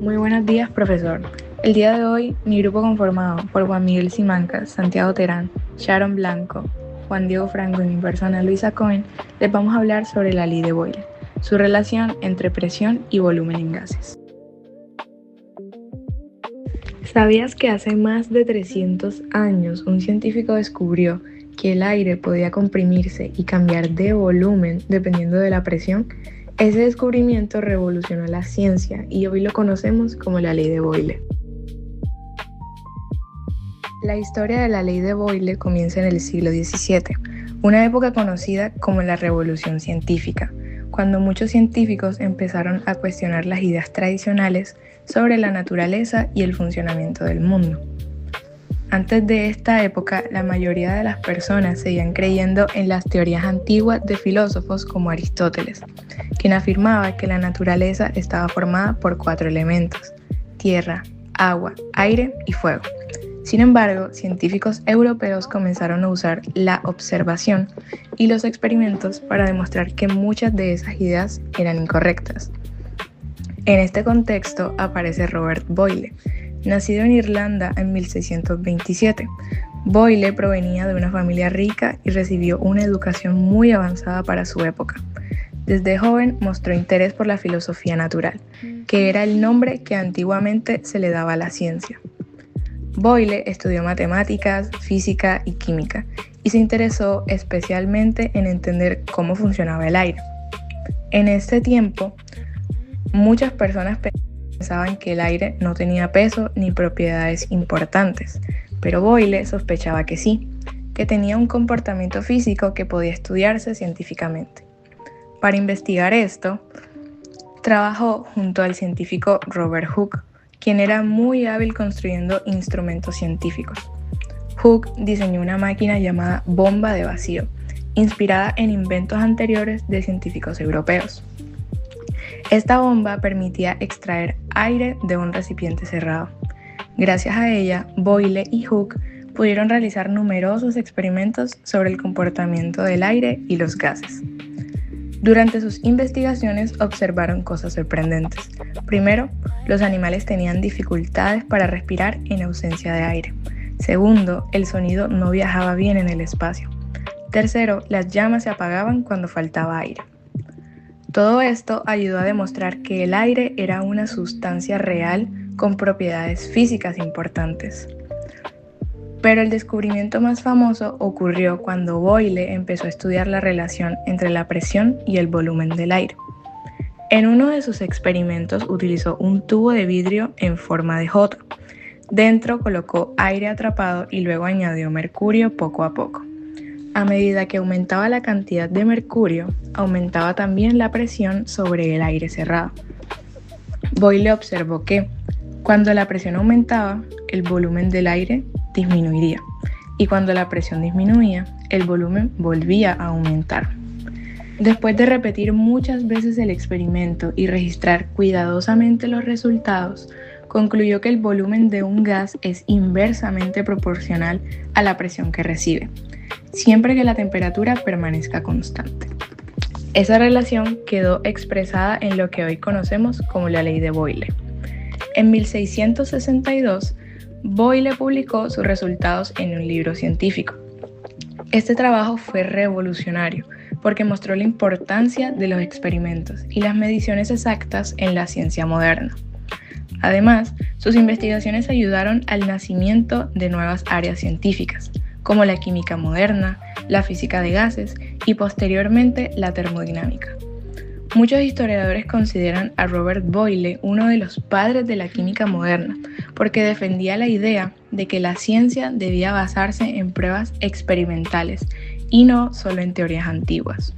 Muy buenos días, profesor. El día de hoy, mi grupo conformado por Juan Miguel Simancas, Santiago Terán, Sharon Blanco, Juan Diego Franco y mi persona Luisa Cohen, les vamos a hablar sobre la ley de Boyle, su relación entre presión y volumen en gases. ¿Sabías que hace más de 300 años un científico descubrió que el aire podía comprimirse y cambiar de volumen dependiendo de la presión? Ese descubrimiento revolucionó la ciencia y hoy lo conocemos como la ley de Boyle. La historia de la ley de Boyle comienza en el siglo XVII, una época conocida como la Revolución Científica, cuando muchos científicos empezaron a cuestionar las ideas tradicionales sobre la naturaleza y el funcionamiento del mundo. Antes de esta época, la mayoría de las personas seguían creyendo en las teorías antiguas de filósofos como Aristóteles, quien afirmaba que la naturaleza estaba formada por 4 elementos: tierra, agua, aire y fuego. Sin embargo, científicos europeos comenzaron a usar la observación y los experimentos para demostrar que muchas de esas ideas eran incorrectas. En este contexto aparece Robert Boyle. Nacido en Irlanda en 1627, Boyle provenía de una familia rica y recibió una educación muy avanzada para su época. Desde joven mostró interés por la filosofía natural, que era el nombre que antiguamente se le daba a la ciencia. Boyle estudió matemáticas, física y química, y se interesó especialmente en entender cómo funcionaba el aire. En este tiempo, muchas personas pensaban que el aire no tenía peso ni propiedades importantes, pero Boyle sospechaba que sí, que tenía un comportamiento físico que podía estudiarse científicamente. Para investigar esto, trabajó junto al científico Robert Hooke, quien era muy hábil construyendo instrumentos científicos. Hooke diseñó una máquina llamada bomba de vacío, inspirada en inventos anteriores de científicos europeos. Esta bomba permitía extraer aire de un recipiente cerrado. Gracias a ella, Boyle y Hooke pudieron realizar numerosos experimentos sobre el comportamiento del aire y los gases. Durante sus investigaciones observaron cosas sorprendentes. Primero, los animales tenían dificultades para respirar en ausencia de aire. Segundo, el sonido no viajaba bien en el espacio. Tercero, las llamas se apagaban cuando faltaba aire. Todo esto ayudó a demostrar que el aire era una sustancia real con propiedades físicas importantes. Pero el descubrimiento más famoso ocurrió cuando Boyle empezó a estudiar la relación entre la presión y el volumen del aire. En uno de sus experimentos utilizó un tubo de vidrio en forma de J. Dentro colocó aire atrapado y luego añadió mercurio poco a poco. A medida que aumentaba la cantidad de mercurio, aumentaba también la presión sobre el aire cerrado. Boyle observó que, cuando la presión aumentaba, el volumen del aire disminuiría, y cuando la presión disminuía, el volumen volvía a aumentar. Después de repetir muchas veces el experimento y registrar cuidadosamente los resultados, concluyó que el volumen de un gas es inversamente proporcional a la presión que recibe, siempre que la temperatura permanezca constante. Esa relación quedó expresada en lo que hoy conocemos como la ley de Boyle. En 1662, Boyle publicó sus resultados en un libro científico. Este trabajo fue revolucionario porque mostró la importancia de los experimentos y las mediciones exactas en la ciencia moderna. Además, sus investigaciones ayudaron al nacimiento de nuevas áreas científicas, como la química moderna, la física de gases y posteriormente la termodinámica. Muchos historiadores consideran a Robert Boyle uno de los padres de la química moderna, porque defendía la idea de que la ciencia debía basarse en pruebas experimentales y no solo en teorías antiguas.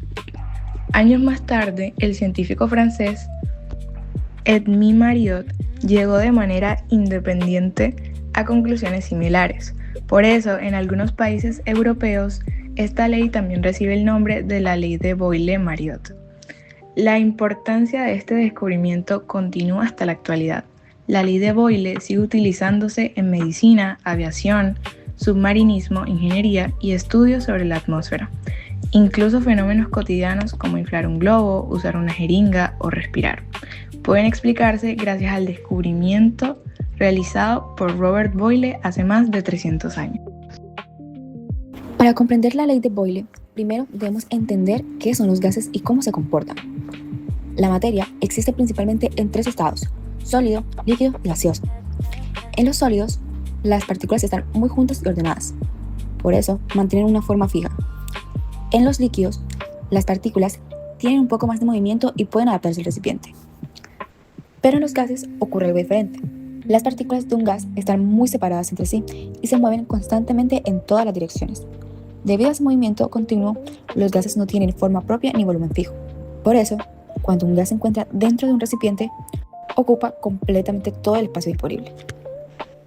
Años más tarde, el científico francés Edmond Mariotte llegó de manera independiente a conclusiones similares. Por eso, en algunos países europeos, esta ley también recibe el nombre de la ley de Boyle-Mariotte. La importancia de este descubrimiento continúa hasta la actualidad. La ley de Boyle sigue utilizándose en medicina, aviación, submarinismo, ingeniería y estudios sobre la atmósfera. Incluso fenómenos cotidianos como inflar un globo, usar una jeringa o respirar. pueden explicarse gracias al descubrimiento realizado por Robert Boyle hace más de 300 años. Para comprender la ley de Boyle, primero debemos entender qué son los gases y cómo se comportan. La materia existe principalmente en tres estados: sólido, líquido y gaseoso. En los sólidos, las partículas están muy juntas y ordenadas, por eso mantienen una forma fija. En los líquidos, las partículas tienen un poco más de movimiento y pueden adaptarse al recipiente. Pero en los gases ocurre algo diferente. Las partículas de un gas están muy separadas entre sí y se mueven constantemente en todas las direcciones. Debido a ese movimiento continuo, los gases no tienen forma propia ni volumen fijo. Por eso, cuando un gas se encuentra dentro de un recipiente, ocupa completamente todo el espacio disponible.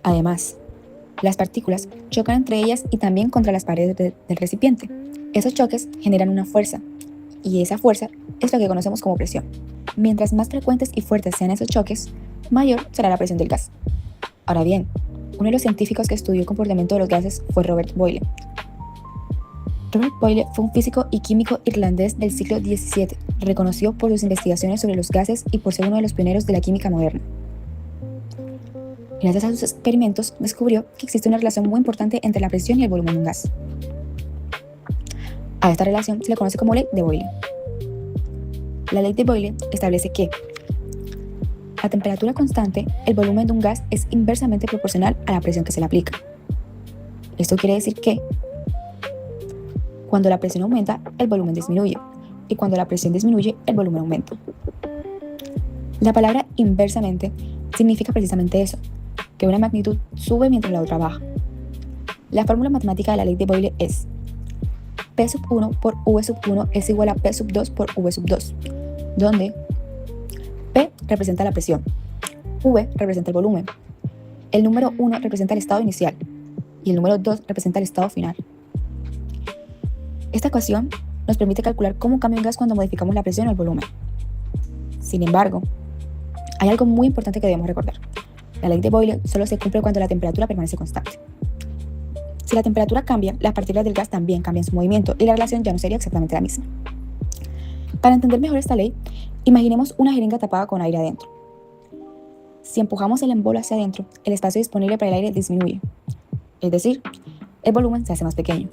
Además, las partículas chocan entre ellas y también contra las paredes del recipiente. Esos choques generan una fuerza, y esa fuerza es lo que conocemos como presión. Mientras más frecuentes y fuertes sean esos choques, mayor será la presión del gas. Ahora bien, uno de los científicos que estudió el comportamiento de los gases fue Robert Boyle. Robert Boyle fue un físico y químico irlandés del siglo XVII, reconocido por sus investigaciones sobre los gases y por ser uno de los pioneros de la química moderna. Gracias a sus experimentos, descubrió que existe una relación muy importante entre la presión y el volumen de un gas. A esta relación se le conoce como ley de Boyle. La ley de Boyle establece que a temperatura constante, el volumen de un gas es inversamente proporcional a la presión que se le aplica. Esto quiere decir que cuando la presión aumenta, el volumen disminuye, y cuando la presión disminuye, el volumen aumenta. La palabra inversamente significa precisamente eso, que una magnitud sube mientras la otra baja. La fórmula matemática de la ley de Boyle es P sub 1 por V sub 1 es igual a P sub 2 por V sub 2, donde P representa la presión, V representa el volumen, el número 1 representa el estado inicial y el número 2 representa el estado final. Esta ecuación nos permite calcular cómo cambia un gas cuando modificamos la presión o el volumen. Sin embargo, hay algo muy importante que debemos recordar. La ley de Boyle solo se cumple cuando la temperatura permanece constante. Si la temperatura cambia, las partículas del gas también cambian su movimiento y la relación ya no sería exactamente la misma. Para entender mejor esta ley, imaginemos una jeringa tapada con aire adentro. Si empujamos el embolo hacia adentro, el espacio disponible para el aire disminuye, es decir, el volumen se hace más pequeño.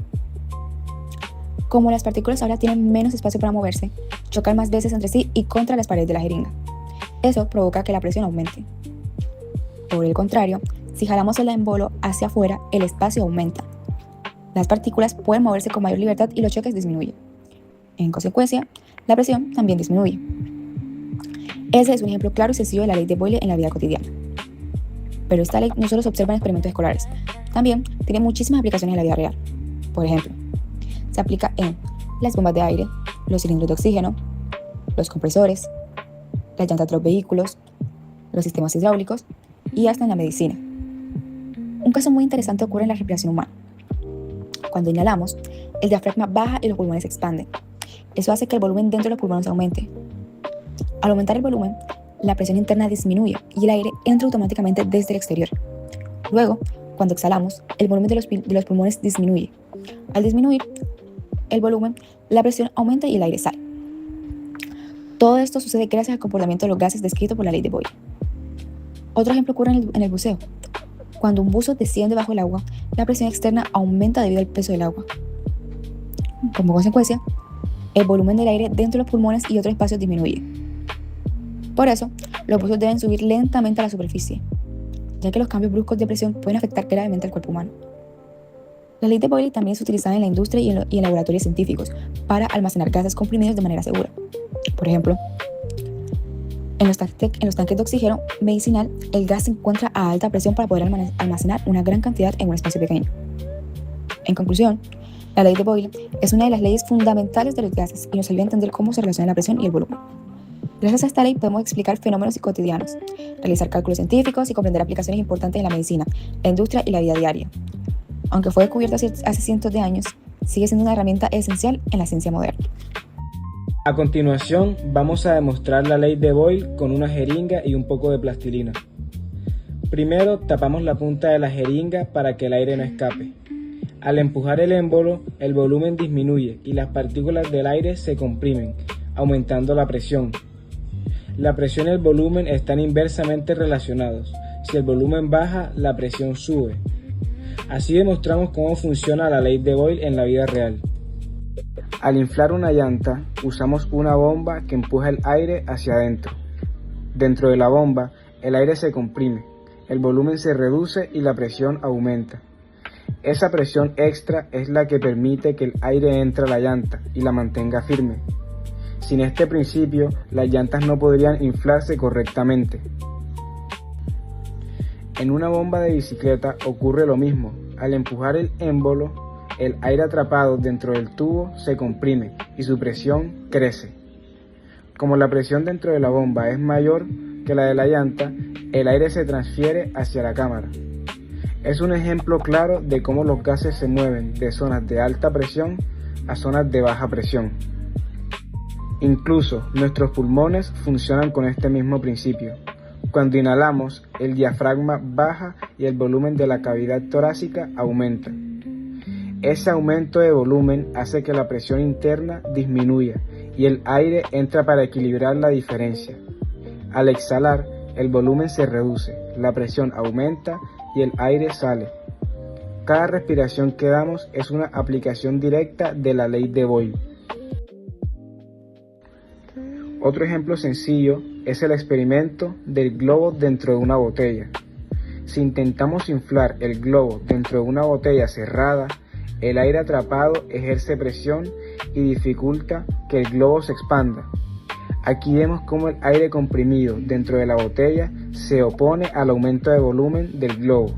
Como las partículas ahora tienen menos espacio para moverse, chocan más veces entre sí y contra las paredes de la jeringa. Eso provoca que la presión aumente. Por el contrario, si jalamos el embolo hacia afuera, el espacio aumenta. Las partículas pueden moverse con mayor libertad y los choques disminuyen. En consecuencia, la presión también disminuye. Ese es un ejemplo claro y sencillo de la ley de Boyle en la vida cotidiana. Pero esta ley no solo se observa en experimentos escolares, también tiene muchísimas aplicaciones en la vida real. Por ejemplo, se aplica en las bombas de aire, los cilindros de oxígeno, los compresores, las llantas de los vehículos, los sistemas hidráulicos y hasta en la medicina. Un caso muy interesante ocurre en la respiración humana. Cuando inhalamos, el diafragma baja y los pulmones se expanden. Eso hace que el volumen dentro de los pulmones aumente. Al aumentar el volumen, la presión interna disminuye y el aire entra automáticamente desde el exterior. Luego, cuando exhalamos, el volumen de los pulmones disminuye. Al disminuir el volumen, la presión aumenta y el aire sale. Todo esto sucede gracias al comportamiento de los gases descrito por la ley de Boyle. Otro ejemplo ocurre en el buceo. Cuando un buzo desciende bajo el agua, la presión externa aumenta debido al peso del agua. Como consecuencia, el volumen del aire dentro de los pulmones y otros espacios disminuye. Por eso, los buzos deben subir lentamente a la superficie, ya que los cambios bruscos de presión pueden afectar gravemente al cuerpo humano. La ley de Boyle también es utilizada en la industria y en laboratorios científicos para almacenar gases comprimidos de manera segura. Por ejemplo, en los tanques de oxígeno medicinal, el gas se encuentra a alta presión para poder almacenar una gran cantidad en un espacio pequeño. En conclusión, la ley de Boyle es una de las leyes fundamentales de los gases y nos ayuda a entender cómo se relaciona la presión y el volumen. Gracias a esta ley podemos explicar fenómenos cotidianos, realizar cálculos científicos y comprender aplicaciones importantes en la medicina, la industria y la vida diaria. Aunque fue descubierto hace cientos de años, sigue siendo una herramienta esencial en la ciencia moderna. A continuación, vamos a demostrar la ley de Boyle con una jeringa y un poco de plastilina. Primero, tapamos la punta de la jeringa para que el aire no escape. Al empujar el émbolo, el volumen disminuye y las partículas del aire se comprimen, aumentando la presión. La presión y el volumen están inversamente relacionados. Si el volumen baja, la presión sube. Así demostramos cómo funciona la ley de Boyle en la vida real. Al inflar una llanta, usamos una bomba que empuja el aire hacia adentro. Dentro de la bomba, el aire se comprime, el volumen se reduce y la presión aumenta. Esa presión extra es la que permite que el aire entre a la llanta y la mantenga firme. Sin este principio, las llantas no podrían inflarse correctamente. En una bomba de bicicleta ocurre lo mismo. Al empujar el émbolo, el aire atrapado dentro del tubo se comprime y su presión crece. Como la presión dentro de la bomba es mayor que la de la llanta, el aire se transfiere hacia la cámara. Es un ejemplo claro de cómo los gases se mueven de zonas de alta presión a zonas de baja presión. Incluso nuestros pulmones funcionan con este mismo principio. Cuando inhalamos, el diafragma baja y el volumen de la cavidad torácica aumenta. Ese aumento de volumen hace que la presión interna disminuya y el aire entra para equilibrar la diferencia. Al exhalar, el volumen se reduce, la presión aumenta y el aire sale. Cada respiración que damos es una aplicación directa de la ley de Boyle. Otro ejemplo sencillo es el experimento del globo dentro de una botella. Si intentamos inflar el globo dentro de una botella cerrada, el aire atrapado ejerce presión y dificulta que el globo se expanda. Aquí vemos cómo el aire comprimido dentro de la botella se opone al aumento de volumen del globo.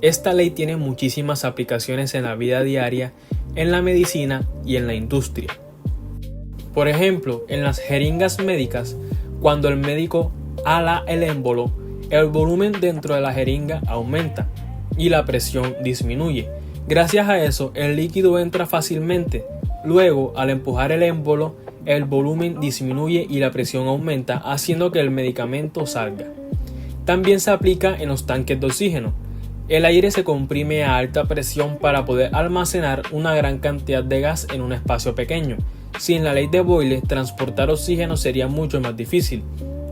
Esta ley tiene muchísimas aplicaciones en la vida diaria, en la medicina y en la industria. Por ejemplo, en las jeringas médicas, cuando el médico ala el émbolo, el volumen dentro de la jeringa aumenta y la presión disminuye. Gracias a eso, el líquido entra fácilmente. Luego, al empujar el émbolo, el volumen disminuye y la presión aumenta, haciendo que el medicamento salga. También se aplica en los tanques de oxígeno. El aire se comprime a alta presión para poder almacenar una gran cantidad de gas en un espacio pequeño. Sin la ley de Boyle, transportar oxígeno sería mucho más difícil.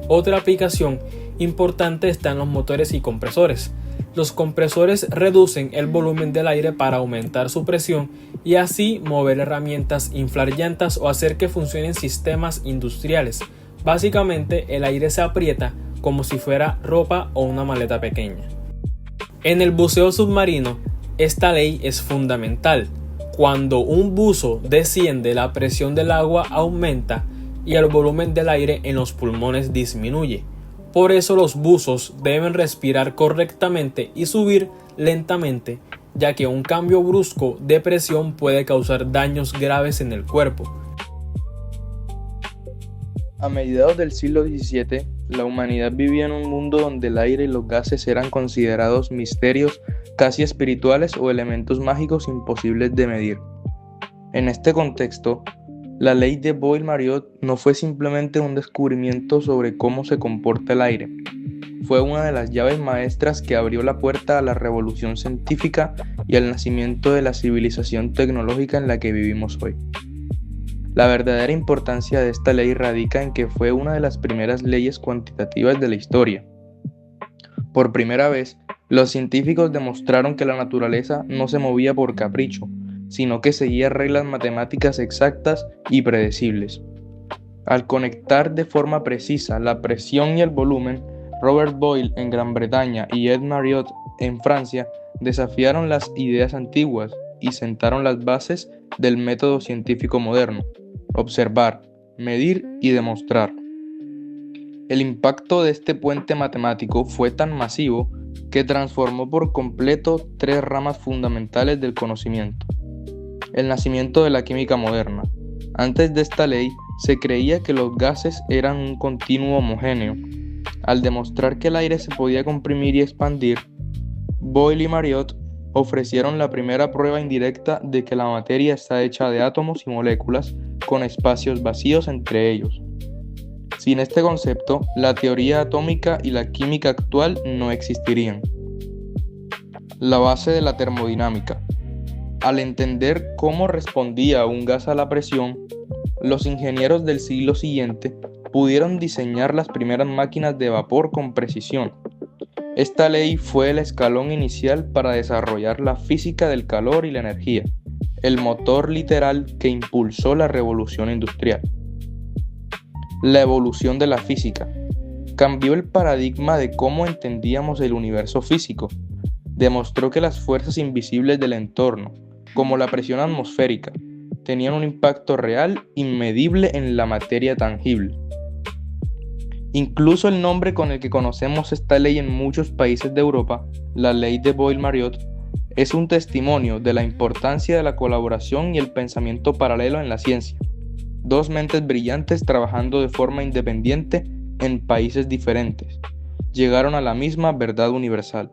Otra aplicación importante está en los motores y compresores. Los compresores reducen el volumen del aire para aumentar su presión y así mover herramientas, inflar llantas o hacer que funcionen sistemas industriales. Básicamente, el aire se aprieta como si fuera ropa o una maleta pequeña. En el buceo submarino, esta ley es fundamental. Cuando un buzo desciende, la presión del agua aumenta y el volumen del aire en los pulmones disminuye. Por eso los buzos deben respirar correctamente y subir lentamente, ya que un cambio brusco de presión puede causar daños graves en el cuerpo. A mediados del siglo XVII, la humanidad vivía en un mundo donde el aire y los gases eran considerados misterios casi espirituales o elementos mágicos imposibles de medir. En este contexto, la ley de Boyle-Mariotte no fue simplemente un descubrimiento sobre cómo se comporta el aire. Fue una de las llaves maestras que abrió la puerta a la revolución científica y al nacimiento de la civilización tecnológica en la que vivimos hoy. La verdadera importancia de esta ley radica en que fue una de las primeras leyes cuantitativas de la historia. Por primera vez, los científicos demostraron que la naturaleza no se movía por capricho, sino que seguía reglas matemáticas exactas y predecibles. Al conectar de forma precisa la presión y el volumen, Robert Boyle en Gran Bretaña y Ed Mariotte en Francia desafiaron las ideas antiguas y sentaron las bases del método científico moderno: observar, medir y demostrar. El impacto de este puente matemático fue tan masivo que transformó por completo tres ramas fundamentales del conocimiento. El nacimiento de la química moderna. Antes de esta ley, se creía que los gases eran un continuo homogéneo. Al demostrar que el aire se podía comprimir y expandir, Boyle y Mariotte ofrecieron la primera prueba indirecta de que la materia está hecha de átomos y moléculas con espacios vacíos entre ellos. Sin este concepto, la teoría atómica y la química actual no existirían. La base de la termodinámica. Al entender cómo respondía un gas a la presión, Los ingenieros del siglo siguiente pudieron diseñar las primeras máquinas de vapor con precisión. Esta ley fue el escalón inicial para desarrollar la física del calor y la energía, el motor literal que impulsó la revolución industrial. La evolución de la física cambió el paradigma de cómo entendíamos el universo físico. Demostró que las fuerzas invisibles del entorno, como la presión atmosférica, tenían un impacto real y medible en la materia tangible. Incluso el nombre con el que conocemos esta ley en muchos países de Europa, la Ley de Boyle-Mariotte, es un testimonio de la importancia de la colaboración y el pensamiento paralelo en la ciencia. Dos mentes brillantes trabajando de forma independiente en países diferentes, llegaron a la misma verdad universal.